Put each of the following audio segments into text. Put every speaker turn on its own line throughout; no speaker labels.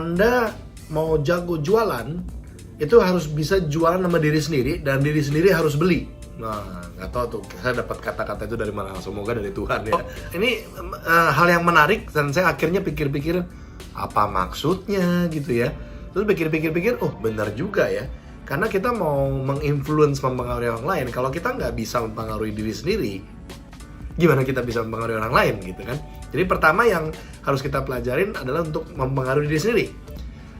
Anda mau jago jualan, itu harus bisa jualan sama diri sendiri, dan diri sendiri harus beli. Nah, nggak tahu tuh, saya dapat kata-kata itu dari mana, semoga dari Tuhan ya. Ini hal yang menarik, dan saya akhirnya pikir-pikir, apa maksudnya gitu ya. Terus pikir-pikir, oh benar juga ya. Karena kita mau menginfluence, mempengaruhi orang lain, kalau kita nggak bisa mempengaruhi diri sendiri, gimana kita bisa mempengaruhi orang lain gitu kan. Jadi pertama yang harus kita pelajarin adalah untuk mempengaruhi diri sendiri.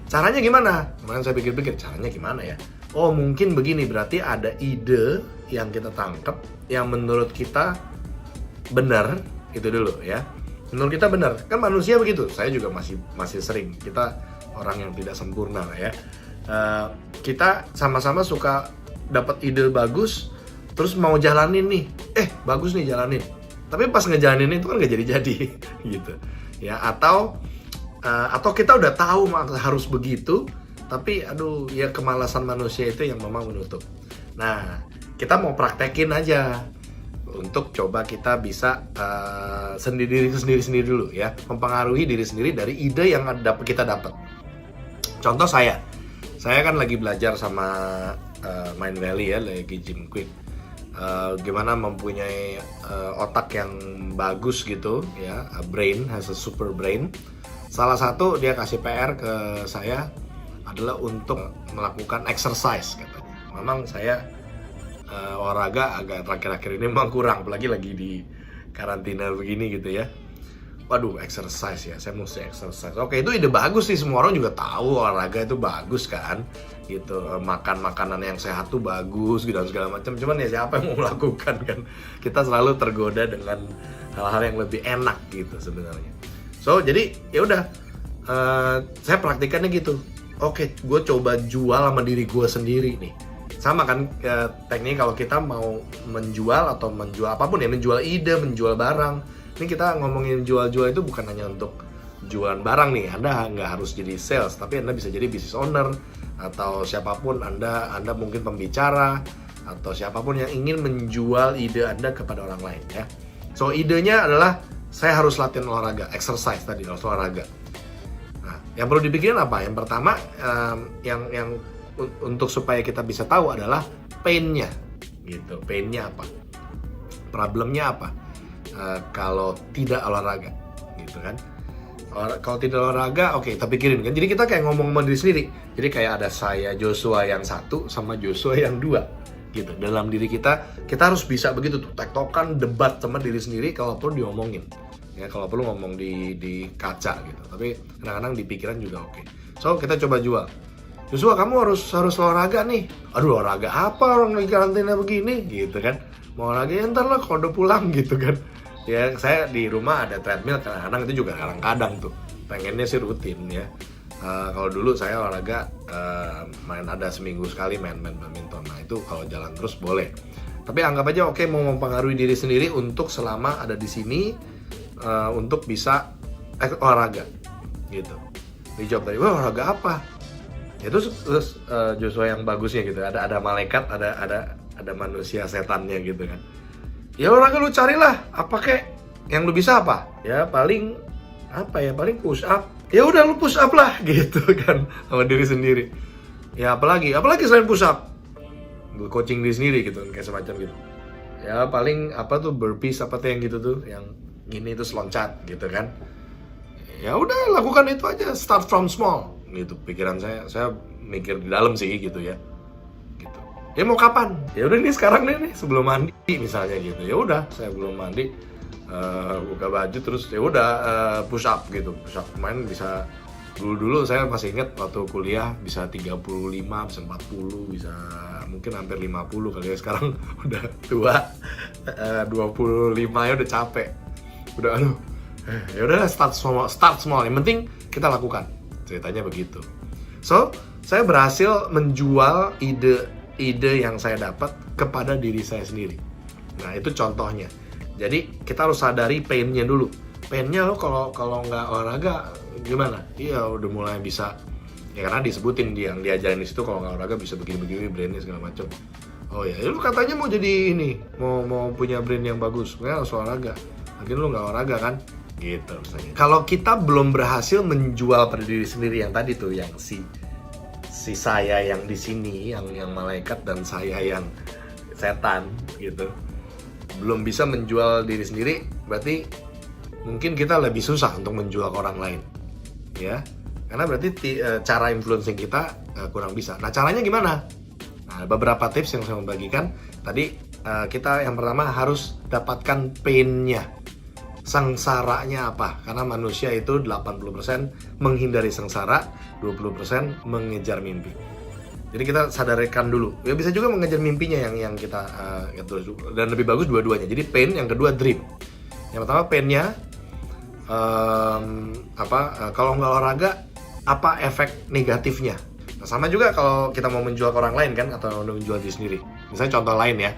Caranya gimana? Kemarin saya pikir-pikir, caranya gimana ya? Oh mungkin begini, berarti ada ide yang kita tangkap yang menurut kita benar, itu dulu ya. Menurut kita benar, kan manusia begitu. Saya juga masih sering, kita orang yang tidak sempurna lah ya. Kita sama-sama suka dapat ide bagus, terus mau jalanin nih, bagus nih jalanin. Tapi pas ngejalanin itu kan nggak jadi-jadi gitu ya. Atau kita udah tahu harus begitu, tapi aduh ya kemalasan manusia itu yang memang menutup. Nah, kita mau praktekin aja untuk coba kita bisa sendiri dulu ya, mempengaruhi diri sendiri dari ide yang kita dapat. Contoh saya kan lagi belajar sama Mind Valley ya, lagi Jim Quick, gimana mempunyai otak yang bagus gitu ya, a brain has a super brain. Salah satu dia kasih PR ke saya adalah untuk melakukan exercise katanya. Memang saya olahraga agak terakhir-akhir ini memang kurang, apalagi lagi di karantina begini gitu ya. Waduh, exercise ya, saya mesti exercise. Oke, itu ide bagus sih, semua orang juga tahu olahraga itu bagus kan gitu. Makan makanan yang sehat tuh bagus gitu dan segala macam. Cuman ya siapa yang mau melakukan kan? Kita selalu tergoda dengan hal-hal yang lebih enak gitu sebenarnya. So, jadi ya udah, saya praktikannya gitu. Oke, gue coba jual sama diri gue sendiri nih. Sama kan tekniknya kalau kita mau menjual atau menjual apapun ya, menjual ide, menjual barang. Ini kita ngomongin jual-jual itu bukan hanya untuk jualan barang nih. Anda nggak harus jadi sales, tapi Anda bisa jadi business owner atau siapapun. Anda mungkin pembicara atau siapapun yang ingin menjual ide Anda kepada orang lain ya. So, idenya adalah saya harus latihan olahraga, exercise tadi, harus olahraga. Nah, yang perlu dipikirin apa? Yang pertama, yang untuk supaya kita bisa tahu adalah pain-nya, gitu. Pain-nya apa? Problemnya apa? Kalau tidak olahraga, gitu kan? Kalau tidak olahraga, oke, kita pikirin kan. Jadi kita kayak ngomong sama diri sendiri. Jadi kayak ada saya Joshua yang satu sama Joshua yang dua. Gitu. Dalam diri kita harus bisa begitu tuh, tektokan, debat sama diri sendiri, kalau perlu diomongin ya, kalau perlu ngomong di kaca gitu, tapi kadang-kadang di pikiran juga oke. So, kita coba jual. Joshua, kamu harus olahraga nih. Aduh, olahraga apa, orang lagi karantina begini gitu kan. Mau olahraga ya ntar lah kalau udah pulang gitu kan. Ya, saya di rumah ada treadmill, kadang-kadang itu juga kadang-kadang tuh pengennya sih rutin ya. Kalau dulu saya olahraga main, ada seminggu sekali main badminton. Nah itu kalau jalan terus boleh. Tapi anggap aja oke, mau mempengaruhi diri sendiri untuk selama ada di sini untuk bisa olahraga gitu. Dijawab tadi, wah olahraga apa? Ya terus Joshua yang bagusnya gitu. Ada malaikat, ada manusia setannya gitu kan. Ya olahraga lu carilah apa kek yang lu bisa apa? Ya paling push up. Ya udah lu push up lah gitu kan sama diri sendiri. Ya apalagi selain push up, coaching diri sendiri gitu kayak semacam gitu. Ya paling burpees yang gitu tuh, yang gini terus loncat gitu kan. Ya udah lakukan itu aja, start from small gitu. Pikiran saya mikir di dalam sih gitu ya. Gitu. Ya mau kapan? Ya udah nih sekarang nih sebelum mandi misalnya gitu. Ya udah saya belum mandi. Buka baju terus ya udah push up gitu. Push up main bisa dulu saya masih ingat waktu kuliah bisa 35, bisa 40, bisa mungkin hampir 50 kali ya. Sekarang udah tua, 25 ya udah capek. Udah ya udah start small. Yang penting kita lakukan. Ceritanya begitu. So, saya berhasil menjual ide yang saya dapat kepada diri saya sendiri. Nah, itu contohnya. Jadi kita harus sadari pain-nya dulu. Pain-nya lo kalau nggak olahraga gimana? Iya udah mulai bisa. Ya karena disebutin yang diajarin di situ, kalau nggak olahraga bisa begini brainnya segala macam. Oh ya, lu katanya mau jadi ini, mau punya brain yang bagus, nggak harus olahraga. Mungkin lu nggak olahraga kan? gitu misalnya. Kalau kita belum berhasil menjual pada diri sendiri yang tadi tuh, yang si saya yang di sini, yang malaikat dan saya yang setan gitu, belum bisa menjual diri sendiri, berarti mungkin kita lebih susah untuk menjual ke orang lain, ya. Karena berarti cara influencing kita kurang bisa. Nah, caranya gimana? Nah, beberapa tips yang saya mau bagikan. Tadi kita yang pertama harus dapatkan pain-nya. Sengsaranya apa? Karena manusia itu 80% menghindari sengsara, 20% mengejar mimpi. Jadi kita sadarkan dulu. Ya bisa juga mengejar mimpinya yang kita dan lebih bagus dua-duanya. Jadi pain, yang kedua dream. Yang pertama pain-nya kalau nggak olahraga, apa efek negatifnya? Nah, sama juga kalau kita mau menjual ke orang lain kan, atau menjual diri sendiri. Misalnya contoh lain ya.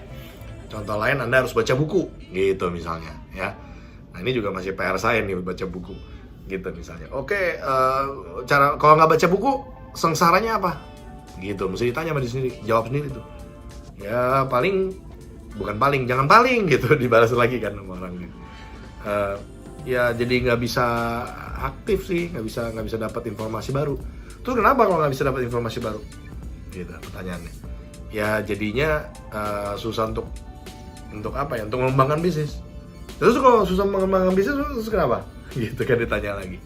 Contoh lain, Anda harus baca buku gitu misalnya ya. Nah, ini juga masih PR saya nih, baca buku gitu misalnya. Oke, cara kalau nggak baca buku, sengsaranya apa? Gitu, mesti ditanya sama diri sendiri, jawab sendiri tuh. Ya jangan paling gitu, dibalas lagi kan sama orang gitu. Ya jadi nggak bisa aktif sih, nggak bisa dapat informasi baru. Terus kenapa kalau nggak bisa dapat informasi baru? Gitu pertanyaannya. Ya jadinya susah untuk apa ya? Untuk mengembangkan bisnis. Terus kalau susah mengembangkan bisnis, terus kenapa? Gitu kan ditanya lagi.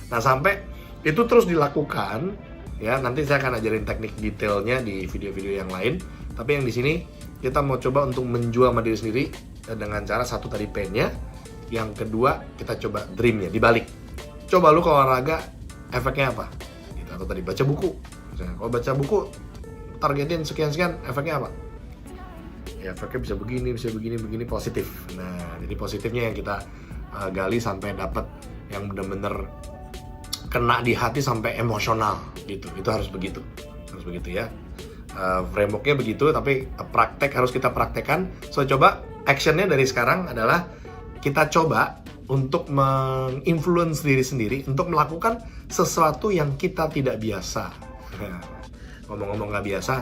Nah, sampai itu terus dilakukan, ya nanti saya akan ajarin teknik detailnya di video-video yang lain. Tapi yang di sini kita mau coba untuk menjual sama diri sendiri dengan cara satu tadi pain-nya, yang kedua kita coba dream-nya dibalik. Coba lu kalau olahraga efeknya apa? Gitu. Atau tadi baca buku. Misalnya, kalau baca buku targetin sekian-sekian, efeknya apa? Ya efeknya bisa begini positif. Nah, jadi positifnya yang kita gali sampai dapat yang benar-benar kena di hati sampai emosional gitu. Itu harus begitu ya. Frameworknya begitu, tapi harus kita praktekkan. So coba actionnya dari sekarang adalah kita coba untuk menginfluence diri sendiri untuk melakukan sesuatu yang kita tidak biasa. Ngomong-ngomong nggak biasa,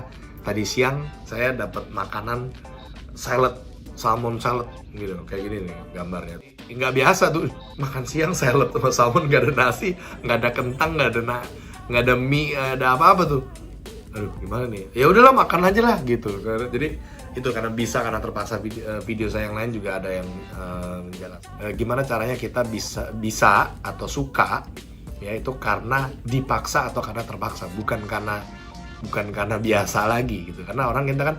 tadi siang saya dapat makanan salmon salad gitu, kayak gini nih gambarnya. Nggak biasa tuh makan siang salad sama salmon, nggak ada nasi, nggak ada kentang, nggak ada mie, ada apa-apa tuh. Aduh gimana nih? Ya udahlah makan aja lah gitu. Jadi itu karena terpaksa video saya yang lain juga ada yang jalan. Gimana caranya kita bisa atau suka, ya itu karena dipaksa atau karena terpaksa, bukan karena biasa lagi gitu. Karena orang kita kan,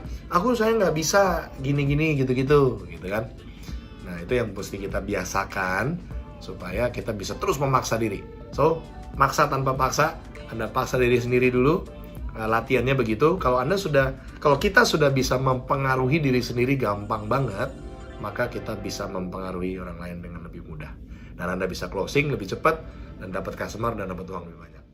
saya nggak bisa gini gitu kan. Nah itu yang mesti kita biasakan supaya kita bisa terus memaksa diri. So maksa tanpa paksa, Anda paksa diri sendiri dulu. Latihannya begitu. Kalau kita sudah bisa mempengaruhi diri sendiri gampang banget, maka kita bisa mempengaruhi orang lain dengan lebih mudah. Dan Anda bisa closing lebih cepat dan dapat customer dan dapat uang lebih banyak.